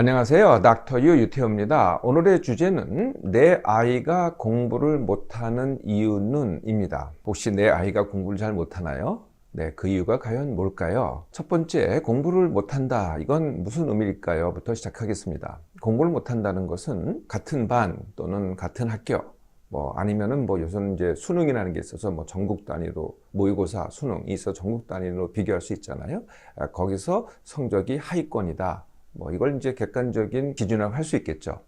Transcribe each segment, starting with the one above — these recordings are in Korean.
안녕하세요. 닥터 유 유태호입니다. 오늘의 주제는 내 아이가 공부를 못하는 이유는 입니다. 혹시 내 아이가 공부를 잘 못하나요? 네, 그 이유가 과연 뭘까요? 첫 번째, 공부를 못한다. 이건 무슨 의미일까요? 부터 시작하겠습니다. 공부를 못한다는 것은 같은 반 또는 같은 학교, 아니면은 요새는 이제 수능이라는 게 있어서 전국 단위로 모의고사 수능이 있어 전국 단위로 비교할 수 있잖아요. 거기서 성적이 하위권이다. 이걸 이제 객관적인 기준이라고 할 수 있겠죠.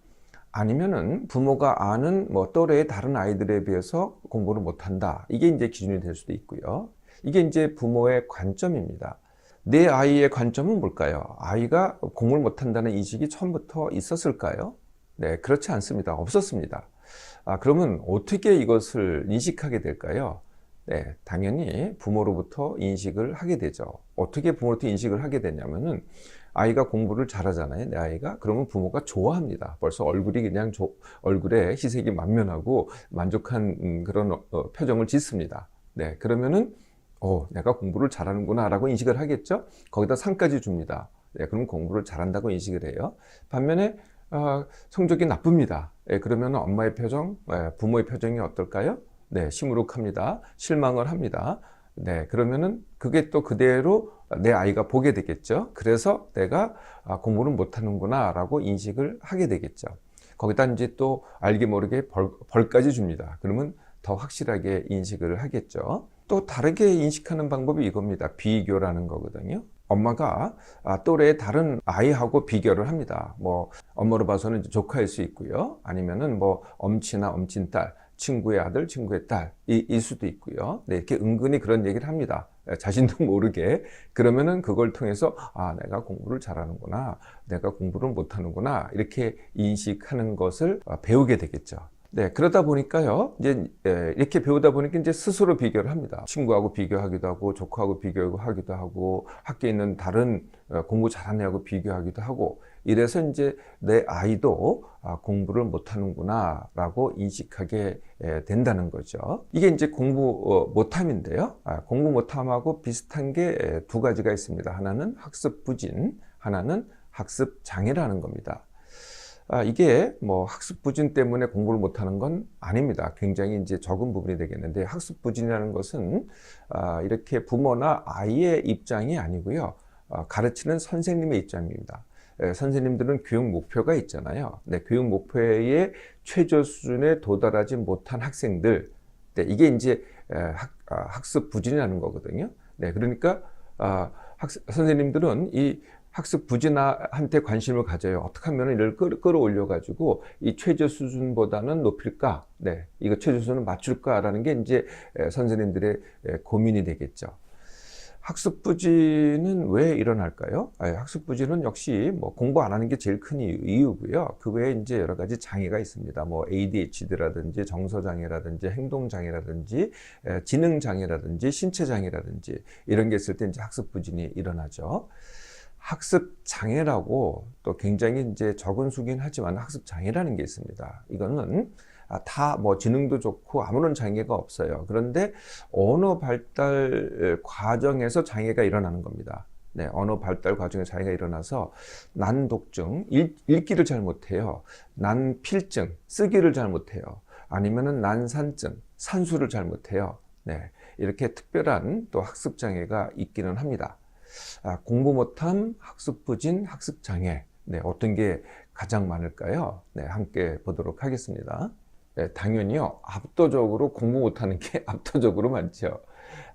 아니면은 부모가 아는 또래의 다른 아이들에 비해서 공부를 못한다. 이게 이제 기준이 될 수도 있고요. 이게 이제 부모의 관점입니다. 내 아이의 관점은 뭘까요? 아이가 공부를 못한다는 인식이 처음부터 있었을까요? 네, 그렇지 않습니다. 없었습니다. 그러면 어떻게 이것을 인식하게 될까요? 네, 당연히 부모로부터 인식을 하게 되죠. 어떻게 부모로부터 인식을 하게 되냐면은 아이가 공부를 잘하잖아요, 내 아이가. 그러면 부모가 좋아합니다. 벌써 얼굴이 그냥 얼굴에 희색이 만면하고 만족한 그런 표정을 짓습니다. 네, 그러면은 내가 공부를 잘하는구나 라고 인식을 하겠죠. 거기다 상까지 줍니다. 네, 그럼 공부를 잘한다고 인식을 해요. 반면에 성적이 나쁩니다. 네, 그러면 엄마의 표정, 부모의 표정이 어떨까요? 네, 시무룩합니다. 실망을 합니다. 네, 그러면은 그게 또 그대로 내 아이가 보게 되겠죠. 그래서 내가 공부를 못하는구나 라고 인식을 하게 되겠죠. 거기다 이제 또 알게 모르게 벌까지 줍니다. 그러면 더 확실하게 인식을 하겠죠. 또 다르게 인식하는 방법이 이겁니다. 비교라는 거거든요. 엄마가 또래의 다른 아이하고 비교를 합니다. 엄마로 봐서는 이제 조카일 수 있고요. 아니면은 엄친아, 엄친딸, 친구의 아들, 친구의 딸일 수도 있고요. 네, 이렇게 은근히 그런 얘기를 합니다. 자신도 모르게. 그러면은 그걸 통해서 내가 공부를 잘하는구나, 내가 공부를 못하는구나 이렇게 인식하는 것을 배우게 되겠죠. 네, 그러다 보니까요, 이제 이렇게 배우다 보니까 이제 스스로 비교를 합니다. 친구하고 비교하기도 하고, 조카하고 비교하기도 하고, 학교에 있는 다른 공부 잘하는 애하고 비교하기도 하고, 이래서 이제 내 아이도 공부를 못하는구나 라고 인식하게 된다는 거죠. 이게 이제 공부 못함인데요. 공부 못함하고 비슷한 게 두 가지가 있습니다. 하나는 학습 부진, 하나는 학습 장애라는 겁니다. 이게 학습 부진 때문에 공부를 못하는 건 아닙니다. 굉장히 이제 적은 부분이 되겠는데, 학습 부진이라는 것은 이렇게 부모나 아이의 입장이 아니고요. 가르치는 선생님의 입장입니다. 선생님들은 교육 목표가 있잖아요. 네, 교육 목표의 최저 수준에 도달하지 못한 학생들, 네, 이게 이제 학습 부진이라는 거거든요. 네, 그러니까 선생님들은 이 학습 부진한테 관심을 가져요. 어떻게 하면 이를 끌어올려가지고 이 최저 수준보다는 높일까? 네, 이거 최저 수준을 맞출까라는 게 이제 선생님들의 고민이 되겠죠. 학습 부진은 왜 일어날까요? 학습 부진은 역시 공부 안 하는 게 제일 큰 이유고요. 그 외에 이제 여러 가지 장애가 있습니다. ADHD라든지 정서장애라든지 행동장애라든지 지능장애라든지 신체장애라든지 이런 게 있을 때 이제 학습 부진이 일어나죠. 학습 장애라고 또 굉장히 이제 적은 수긴 하지만 학습 장애라는 게 있습니다. 이거는 다 지능도 좋고 아무런 장애가 없어요. 그런데 언어 발달 과정에서 장애가 일어나는 겁니다. 네, 언어 발달 과정에 장애가 일어나서 난독증, 읽기를 잘 못해요. 난필증, 쓰기를 잘 못해요. 아니면은 난산증, 산수를 잘 못해요. 네, 이렇게 특별한 또 학습 장애가 있기는 합니다. 공부 못함, 학습 부진, 학습 장애. 네, 어떤 게 가장 많을까요? 네, 함께 보도록 하겠습니다. 네, 당연히요. 압도적으로 공부 못하는 게 압도적으로 많죠.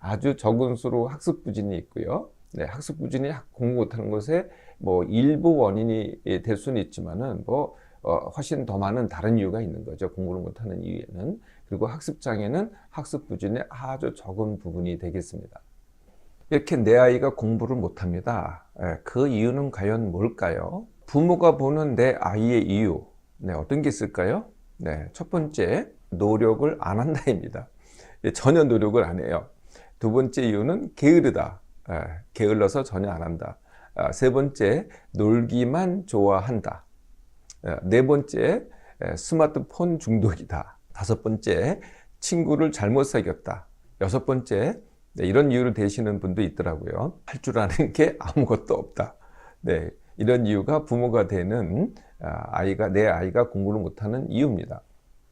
아주 적은 수로 학습 부진이 있고요. 네, 학습 부진이 공부 못하는 것에 일부 원인이 될 수는 있지만은 훨씬 더 많은 다른 이유가 있는 거죠. 공부를 못하는 이유에는. 그리고 학습 장애는 학습 부진의 아주 적은 부분이 되겠습니다. 이렇게 내 아이가 공부를 못합니다. 그 이유는 과연 뭘까요? 부모가 보는 내 아이의 이유, 네, 어떤 게 있을까요? 네, 첫 번째, 노력을 안 한다입니다. 전혀 노력을 안 해요. 두 번째 이유는 게으르다. 게을러서 전혀 안 한다. 세 번째, 놀기만 좋아한다. 네 번째, 스마트폰 중독이다. 다섯 번째, 친구를 잘못 사귀었다. 여섯 번째, 네, 이런 이유를 대시는 분도 있더라고요. 할 줄 아는 게 아무것도 없다. 네, 이런 이유가 부모가 되는 내 아이가 공부를 못하는 이유입니다.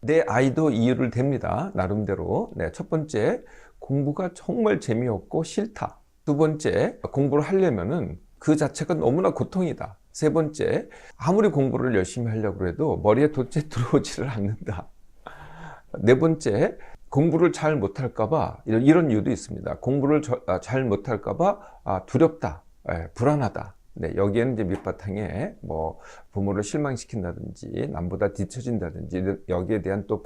내 아이도 이유를 댑니다. 나름대로. 네, 첫 번째, 공부가 정말 재미없고 싫다. 두 번째, 공부를 하려면은 그 자체가 너무나 고통이다. 세 번째, 아무리 공부를 열심히 하려고 해도 머리에 도대체 들어오지를 않는다. 네 번째, 공부를 잘 못할까봐 이런 이유도 있습니다. 공부를 잘 못할까봐 두렵다, 불안하다. 네, 여기에는 이제 밑바탕에 뭐 부모를 실망시킨다든지 남보다 뒤처진다든지 여기에 대한 또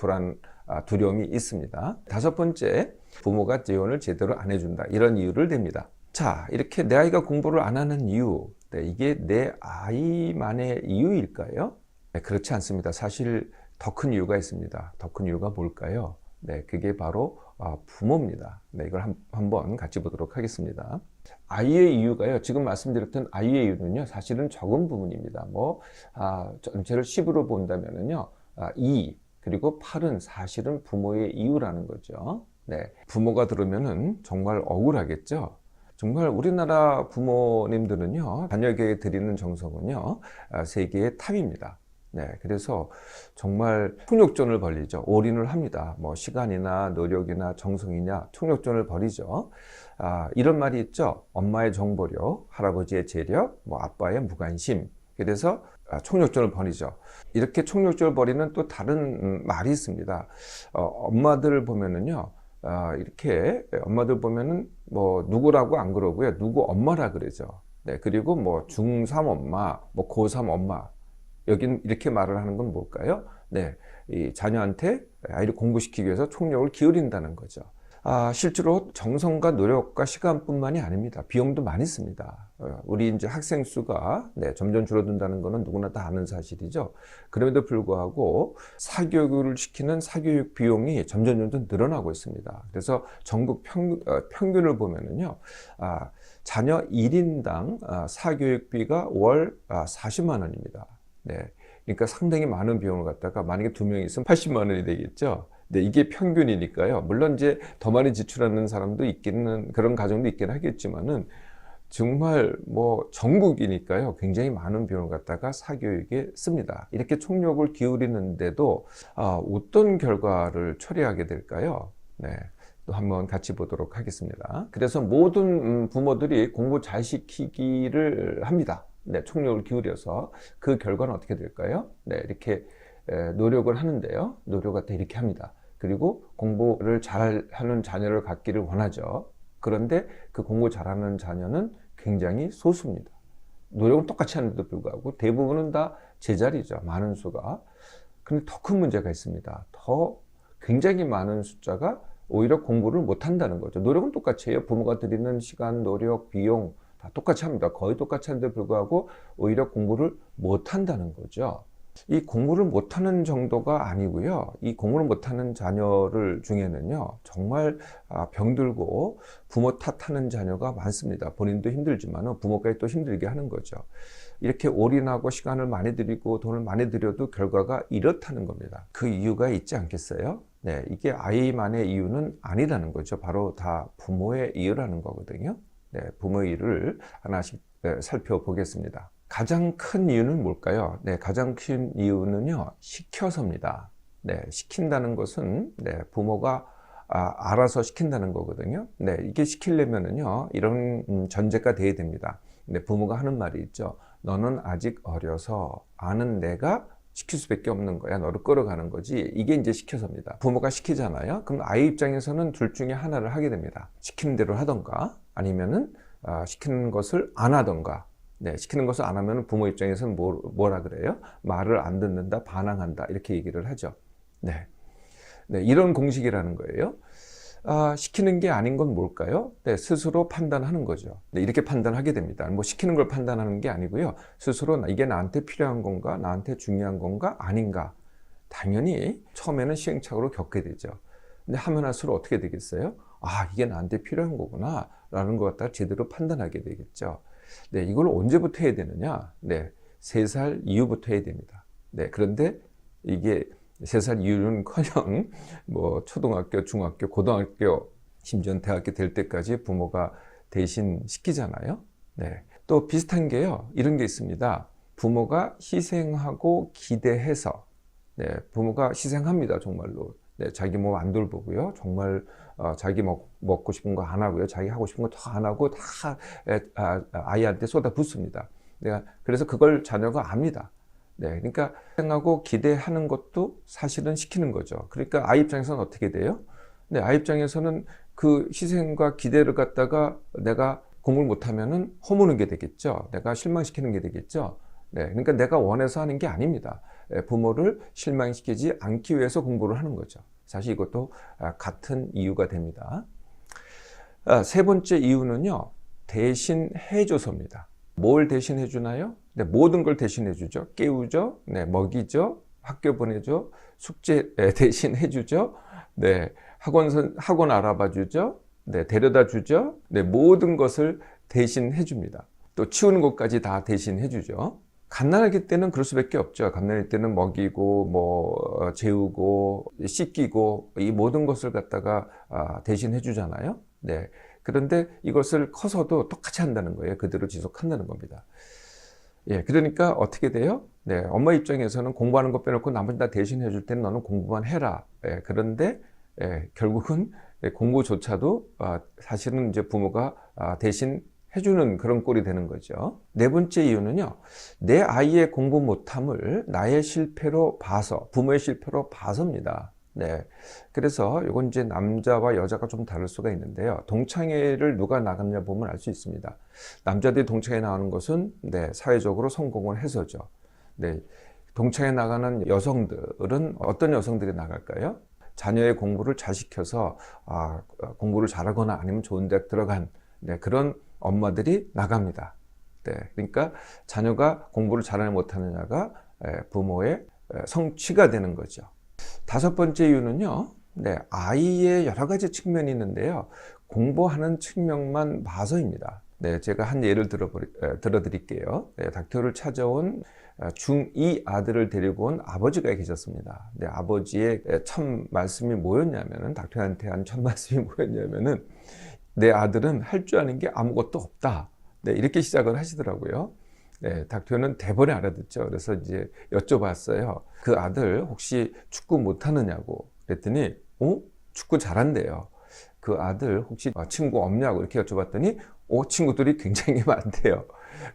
두려움이 있습니다. 다섯 번째, 부모가 지원을 제대로 안 해준다. 이런 이유를 댑니다. 자, 이렇게 내 아이가 공부를 안 하는 이유, 네, 이게 내 아이만의 이유일까요? 네, 그렇지 않습니다. 사실 더 큰 이유가 있습니다. 더 큰 이유가 뭘까요? 네, 그게 바로 부모입니다. 네, 이걸 한번 같이 보도록 하겠습니다. 아이의 이유가요, 지금 말씀드렸던 아이의 이유는요, 사실은 적은 부분입니다. 전체를 10으로 본다면은요, 2, 그리고 8은 사실은 부모의 이유라는 거죠. 네, 부모가 들으면은 정말 억울하겠죠. 정말 우리나라 부모님들은요, 자녀에게 드리는 정성은요, 세계의 탑입니다. 네, 그래서 정말 총력전을 벌이죠. 올인을 합니다. 뭐 시간이나 노력이나 정성이냐 총력전을 벌이죠. 이런 말이 있죠. 엄마의 정보력, 할아버지의 재력, 뭐 아빠의 무관심. 그래서 총력전을 벌이죠. 이렇게 총력전을 벌이는 또 다른 말이 있습니다. 엄마들 보면은요, 이렇게 엄마들 보면은 뭐 누구라고 안 그러고요, 누구 엄마라 그러죠. 네, 그리고 뭐 중3 엄마, 뭐 고3 엄마. 여긴 이렇게 말을 하는 건 뭘까요? 네, 이 자녀한테 아이를 공부시키기 위해서 총력을 기울인다는 거죠. 실제로 정성과 노력과 시간뿐만이 아닙니다. 비용도 많이 씁니다. 우리 이제 학생 수가 점점 줄어든다는 것은 누구나 다 아는 사실이죠. 그럼에도 불구하고 사교육을 시키는 사교육 비용이 점점 늘어나고 있습니다. 그래서 전국 평균을 보면은요, 자녀 1인당 사교육비가 월 40만 원입니다. 네, 그러니까 상당히 많은 비용을 갖다가 만약에 2명이 있으면 80만 원이 되겠죠. 네, 이게 평균이니까요. 물론 이제 더 많이 지출하는 사람도 있기는, 그런 가정도 있긴 하겠지만은 정말 뭐 전국이니까요, 굉장히 많은 비용을 갖다가 사교육에 씁니다. 이렇게 총력을 기울이는데도 어떤 결과를 초래하게 될까요? 네, 또 한번 같이 보도록 하겠습니다. 그래서 모든 부모들이 공부 잘 시키기를 합니다. 네, 총력을 기울여서 그 결과는 어떻게 될까요? 네, 이렇게 노력을 하는데요. 노력을 이렇게 합니다. 그리고 공부를 잘하는 자녀를 갖기를 원하죠. 그런데 그 공부 잘하는 자녀는 굉장히 소수입니다. 노력은 똑같이 하는데도 불구하고 대부분은 다 제자리죠. 많은 수가. 근데 더 큰 문제가 있습니다. 굉장히 많은 숫자가 오히려 공부를 못한다는 거죠. 노력은 똑같이 해요. 부모가 드리는 시간, 노력, 비용 다 똑같이 합니다. 거의 똑같이 하는데 불구하고 오히려 공부를 못한다는 거죠. 이 공부를 못하는 정도가 아니고요. 이 공부를 못하는 자녀를 중에는요, 정말 병들고 부모 탓하는 자녀가 많습니다. 본인도 힘들지만 부모까지 또 힘들게 하는 거죠. 이렇게 올인하고 시간을 많이 들이고 돈을 많이 들여도 결과가 이렇다는 겁니다. 그 이유가 있지 않겠어요? 네, 이게 아이만의 이유는 아니라는 거죠. 바로 다 부모의 이유라는 거거든요. 네, 부모의 이유를 하나씩 살펴보겠습니다. 가장 큰 이유는 뭘까요? 네, 가장 큰 이유는요, 시켜서입니다. 네, 시킨다는 것은 부모가 알아서 시킨다는 거거든요. 네, 이게 시키려면은요, 이런 전제가 돼야 됩니다. 네, 부모가 하는 말이 있죠. 너는 아직 어려서 아는 내가 시킬 수밖에 없는 거야. 너를 끌어가는 거지. 이게 이제 시켜서입니다. 부모가 시키잖아요. 그럼 아이 입장에서는 둘 중에 하나를 하게 됩니다. 시키는 대로 하던가 아니면은 시키는 것을 안 하던가. 네, 시키는 것을 안 하면 부모 입장에서는 뭐라 그래요? 말을 안 듣는다, 반항한다 이렇게 얘기를 하죠. 네, 이런 공식이라는 거예요. 시키는 게 아닌 건 뭘까요? 네, 스스로 판단하는 거죠. 네, 이렇게 판단하게 됩니다. 뭐 시키는 걸 판단하는 게 아니고요. 스스로 이게 나한테 필요한 건가, 나한테 중요한 건가, 아닌가. 당연히 처음에는 시행착오를 겪게 되죠. 근데 하면 할수록 어떻게 되겠어요? 이게 나한테 필요한 거구나 라는 것 갖다가 제대로 판단하게 되겠죠. 네, 이걸 언제부터 해야 되느냐? 네, 3살 이후부터 해야 됩니다. 네, 그런데 이게 3살 이후는커녕 뭐 초등학교, 중학교, 고등학교, 심지어 대학교 될 때까지 부모가 대신 시키잖아요. 네, 또 비슷한 게요. 이런 게 있습니다. 부모가 희생하고 기대해서, 네, 부모가 희생합니다. 정말로. 네, 자기 몸 안 돌보고요. 정말 자기 먹고 싶은 거 안 하고요. 자기 하고 싶은 거 더 안 하고 다 아이한테 쏟아붓습니다. 그래서 그걸 자녀가 압니다. 네, 그러니까 희생하고 기대하는 것도 사실은 시키는 거죠. 그러니까 아이 입장에서는 어떻게 돼요? 네, 아이 입장에서는 그 희생과 기대를 갖다가 내가 공부를 못하면은 허무는 게 되겠죠. 내가 실망시키는 게 되겠죠. 네, 그러니까 내가 원해서 하는 게 아닙니다. 부모를 실망시키지 않기 위해서 공부를 하는 거죠. 사실 이것도 같은 이유가 됩니다. 세 번째 이유는요, 대신해줘서입니다. 뭘 대신해주나요? 네, 모든 걸 대신해주죠. 깨우죠, 네, 먹이죠, 학교 보내죠, 숙제 대신해주죠, 네, 학원 알아봐주죠, 네, 데려다 주죠, 네, 모든 것을 대신해줍니다. 또 치우는 것까지 다 대신해주죠. 갓난아기 때는 그럴 수밖에 없죠. 갓난아기 때는 먹이고, 재우고, 씻기고, 이 모든 것을 갖다가 대신해 주잖아요. 네. 그런데 이것을 커서도 똑같이 한다는 거예요. 그대로 지속한다는 겁니다. 예, 그러니까 어떻게 돼요? 네, 엄마 입장에서는 공부하는 거 빼놓고 나머지 다 대신해 줄 때는 너는 공부만 해라. 예, 그런데 결국은 공부조차도 사실은 이제 부모가 대신 해주는 그런 꼴이 되는 거죠. 네 번째 이유는요, 내 아이의 공부 못함을 나의 실패로 봐서, 부모의 실패로 봐서입니다. 네. 그래서 이건 이제 남자와 여자가 좀 다를 수가 있는데요. 동창회를 누가 나갔냐 보면 알 수 있습니다. 남자들이 동창회 나가는 것은, 네, 사회적으로 성공을 해서죠. 네. 동창회 나가는 여성들은 어떤 여성들이 나갈까요? 자녀의 공부를 잘 시켜서, 공부를 잘하거나 아니면 좋은 대학 들어간, 네, 그런 엄마들이 나갑니다. 네, 그러니까 자녀가 공부를 잘하냐 못하느냐가 부모의 성취가 되는 거죠. 다섯 번째 이유는요, 네, 아이의 여러 가지 측면이 있는데요, 공부하는 측면만 봐서입니다. 네, 제가 한 예를 들어드릴게요. 네, 닥터를 찾아온 중2 아들을 데리고 온 아버지가 계셨습니다. 네, 아버지의 첫 말씀이 뭐였냐면은, 닥터한테 한 첫 말씀이 뭐였냐면은, 내 아들은 할 줄 아는 게 아무것도 없다. 네, 이렇게 시작을 하시더라고요. 네, 닥터는 대번에 알아듣죠. 그래서 이제 여쭤봤어요. 그 아들 혹시 축구 못하느냐고. 그랬더니, 축구 잘한대요. 그 아들 혹시 친구 없냐고 이렇게 여쭤봤더니, 친구들이 굉장히 많대요.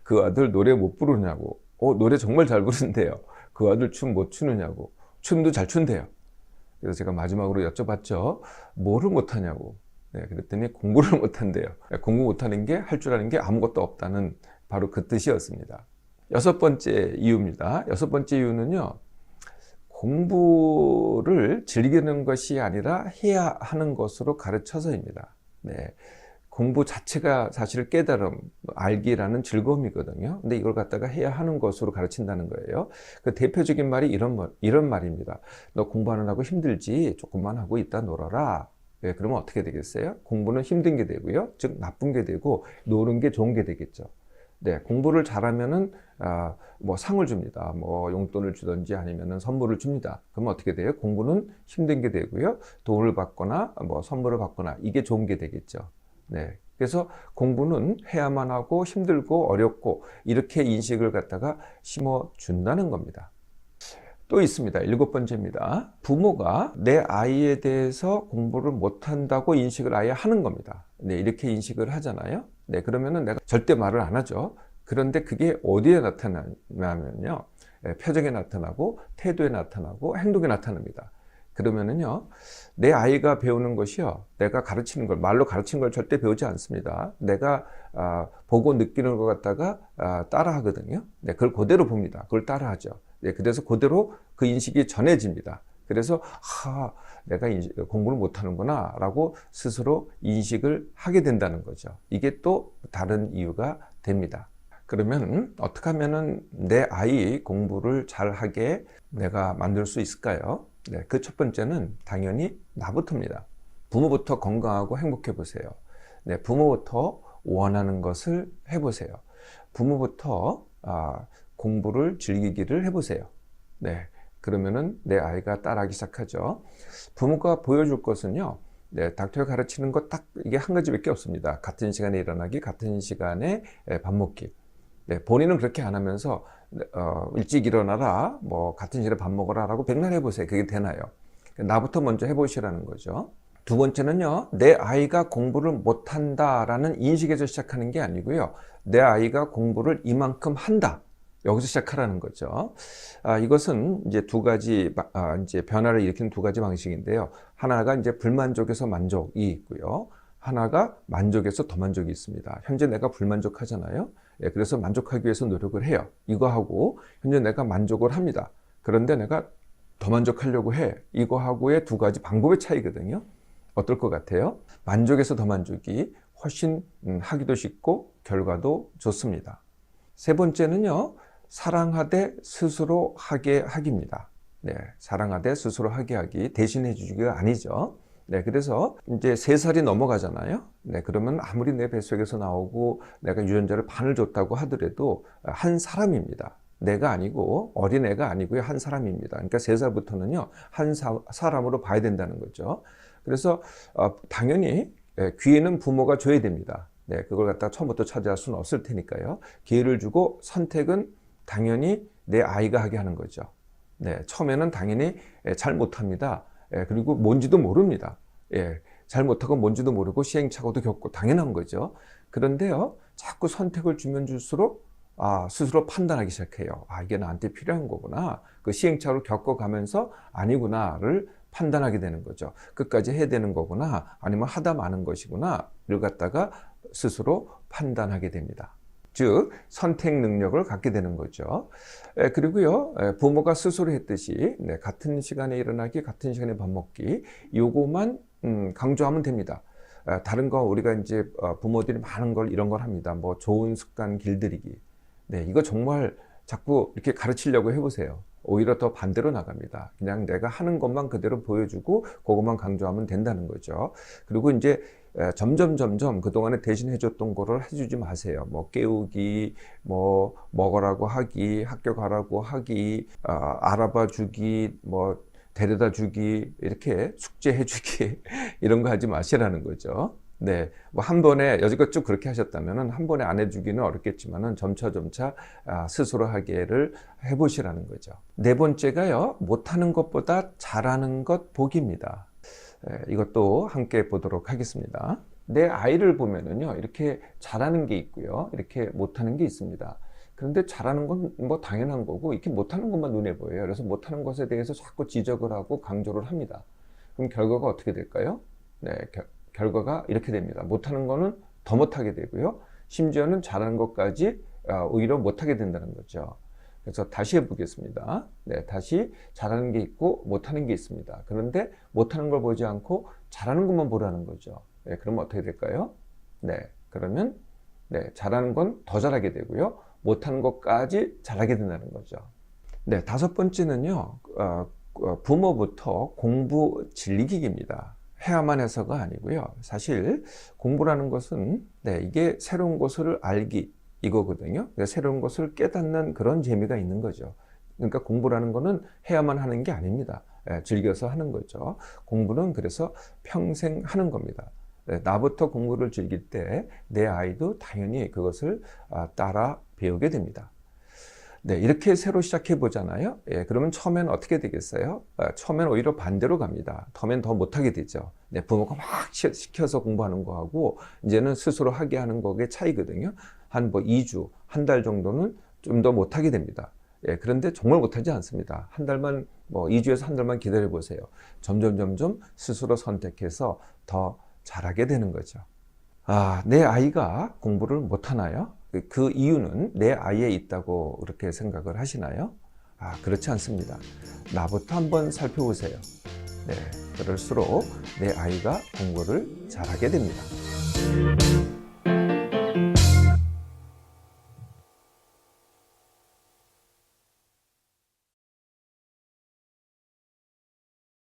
그 아들 노래 못 부르냐고. 노래 정말 잘 부른대요. 그 아들 춤 못 추느냐고. 춤도 잘 춘대요. 그래서 제가 마지막으로 여쭤봤죠. 뭐를 못하냐고. 네, 그랬더니 공부를 못한대요. 공부 못하는 게, 할 줄 아는 게 아무것도 없다는 바로 그 뜻이었습니다. 여섯 번째 이유입니다. 여섯 번째 이유는요, 공부를 즐기는 것이 아니라 해야 하는 것으로 가르쳐서입니다. 네, 공부 자체가 사실 깨달음, 알기라는 즐거움이거든요. 근데 이걸 갖다가 해야 하는 것으로 가르친다는 거예요. 그 대표적인 말이 이런 말입니다. 너 공부하느라고 힘들지? 조금만 하고 있다 놀아라. 네, 그러면 어떻게 되겠어요? 공부는 힘든 게 되고요. 즉, 나쁜 게 되고, 노는 게 좋은 게 되겠죠. 네, 공부를 잘하면은, 뭐 상을 줍니다. 뭐 용돈을 주든지 아니면은 선물을 줍니다. 그러면 어떻게 돼요? 공부는 힘든 게 되고요. 돈을 받거나, 뭐 선물을 받거나, 이게 좋은 게 되겠죠. 네. 그래서 공부는 해야만 하고 힘들고 어렵고, 이렇게 인식을 갖다가 심어준다는 겁니다. 또 있습니다. 일곱 번째입니다. 부모가 내 아이에 대해서 공부를 못한다고 인식을 아예 하는 겁니다. 네, 이렇게 인식을 하잖아요. 네, 그러면은 내가 절대 말을 안 하죠. 그런데 그게 어디에 나타나냐면요, 표정에 나타나고, 태도에 나타나고, 행동에 나타납니다. 그러면은요, 내 아이가 배우는 것이요, 내가 가르치는 걸, 말로 가르치는 걸 절대 배우지 않습니다. 내가 보고 느끼는 것 갖다가 따라 하거든요. 네, 그걸 그대로 봅니다. 그걸 따라 하죠. 네, 그래서 그대로 그 인식이 전해집니다. 그래서 내가 공부를 못하는구나 라고 스스로 인식을 하게 된다는 거죠. 이게 또 다른 이유가 됩니다. 그러면 어떻게 하면은 내 아이 공부를 잘하게 내가 만들 수 있을까요? 네, 그 첫 번째는 당연히 나부터입니다. 부모부터 건강하고 행복해 보세요. 네, 부모부터 원하는 것을 해보세요. 부모부터 공부를 즐기기를 해보세요. 네, 그러면은 내 아이가 따라하기 시작하죠. 부모가 보여줄 것은요, 네, 닥터가 가르치는 것 딱 이게 한 가지밖에 없습니다. 같은 시간에 일어나기, 같은 시간에 밥 먹기. 네, 본인은 그렇게 안 하면서 일찍 일어나라, 뭐 같은 시간에 밥 먹어라라고 백날 해보세요. 그게 되나요? 나부터 먼저 해보시라는 거죠. 두 번째는요, 내 아이가 공부를 못한다라는 인식에서 시작하는 게 아니고요, 내 아이가 공부를 이만큼 한다. 여기서 시작하라는 거죠. 이것은 이제 두 가지, 이제 변화를 일으키는 두 가지 방식인데요. 하나가 이제 불만족에서 만족이 있고요. 하나가 만족에서 더 만족이 있습니다. 현재 내가 불만족하잖아요. 예, 그래서 만족하기 위해서 노력을 해요. 이거하고 현재 내가 만족을 합니다. 그런데 내가 더 만족하려고 해. 이거하고의 두 가지 방법의 차이거든요. 어떨 것 같아요? 만족에서 더 만족이 훨씬 하기도 쉽고 결과도 좋습니다. 세 번째는요, 사랑하되 스스로 하게 하기입니다. 네, 사랑하되 스스로 하게 하기, 대신해 주기가 아니죠. 네, 그래서 이제 3살이 넘어가잖아요. 네, 그러면 아무리 내 뱃속에서 나오고 내가 유전자를 반을 줬다고 하더라도 한 사람입니다. 내가 아니고 어린애가 아니고요, 한 사람입니다. 그러니까 3살부터는요, 한 사람으로 봐야 된다는 거죠. 그래서 당연히 기회는 부모가 줘야 됩니다. 네, 그걸 갖다 처음부터 차지할 수는 없을 테니까요. 기회를 주고 선택은 당연히 내 아이가 하게 하는 거죠. 네, 처음에는 당연히 잘 못합니다. 그리고 뭔지도 모릅니다. 잘 못하고 뭔지도 모르고 시행착오도 겪고 당연한 거죠. 그런데요, 자꾸 선택을 주면 줄수록 스스로 판단하기 시작해요. 이게 나한테 필요한 거구나. 그 시행착오를 겪어가면서 아니구나를 판단하게 되는 거죠. 끝까지 해야 되는 거구나, 아니면 하다 마는 것이구나, 이걸 갖다가 스스로 판단하게 됩니다. 즉 선택 능력을 갖게 되는 거죠. 그리고요, 부모가 스스로 했듯이 같은 시간에 일어나기, 같은 시간에 밥 먹기, 요거만 강조하면 됩니다. 다른 거 우리가 이제 부모들이 많은 걸 이런 걸 합니다. 뭐 좋은 습관 길들이기. 네, 이거 정말 자꾸 이렇게 가르치려고 해보세요. 오히려 더 반대로 나갑니다. 그냥 내가 하는 것만 그대로 보여주고 그것만 강조하면 된다는 거죠. 그리고 이제 점점 그동안에 대신 해줬던 거를 해주지 마세요. 뭐 깨우기, 뭐 먹으라고 하기, 학교 가라고 하기, 알아봐 주기, 뭐 데려다 주기, 이렇게 숙제해 주기 이런 거 하지 마시라는 거죠. 네, 뭐 한 번에 여지껏 쭉 그렇게 하셨다면은 한 번에 안 해주기는 어렵겠지만은 점차 스스로 하기를 해보시라는 거죠. 네 번째가요, 못하는 것보다 잘하는 것 보기입니다. 이것도 함께 보도록 하겠습니다. 내 아이를 보면은요, 이렇게 잘하는 게 있고요, 이렇게 못하는 게 있습니다. 그런데 잘하는 건 뭐 당연한 거고, 이렇게 못하는 것만 눈에 보여요. 그래서 못하는 것에 대해서 자꾸 지적을 하고 강조를 합니다. 그럼 결과가 어떻게 될까요? 네, 결과가 이렇게 됩니다. 못하는 거는 더 못하게 되고요, 심지어는 잘하는 것까지 오히려 못하게 된다는 거죠. 그래서 다시 해보겠습니다. 네, 다시 잘하는 게 있고 못하는 게 있습니다. 그런데 못하는 걸 보지 않고 잘하는 것만 보라는 거죠. 네, 그러면 어떻게 될까요? 네, 그러면 잘하는 건 더 잘하게 되고요, 못하는 것까지 잘하게 된다는 거죠. 네, 다섯 번째는요, 부모부터 공부 질리기입니다. 해야만 해서가 아니고요. 사실 공부라는 것은 이게 새로운 것을 알기, 이거거든요. 새로운 것을 깨닫는 그런 재미가 있는 거죠. 그러니까 공부라는 거는 해야만 하는 게 아닙니다. 즐겨서 하는 거죠. 공부는 그래서 평생 하는 겁니다. 나부터 공부를 즐길 때 내 아이도 당연히 그것을 따라 배우게 됩니다. 네, 이렇게 새로 시작해 보잖아요. 그러면 처음엔 어떻게 되겠어요? 처음엔 오히려 반대로 갑니다. 처음엔 더 못하게 되죠. 부모가 막 시켜서 공부하는 거하고 이제는 스스로 하게 하는 거의 차이거든요. 한 2주, 한 달 정도는 좀 더 못하게 됩니다. 그런데 정말 못하지 않습니다. 한 달만, 2주에서 한 달만 기다려 보세요. 점점 스스로 선택해서 더 잘하게 되는 거죠. 내 아이가 공부를 못하나요? 그 이유는 내 아이에 있다고 그렇게 생각을 하시나요? 그렇지 않습니다. 나부터 한번 살펴보세요. 네, 그럴수록 내 아이가 공부를 잘하게 됩니다.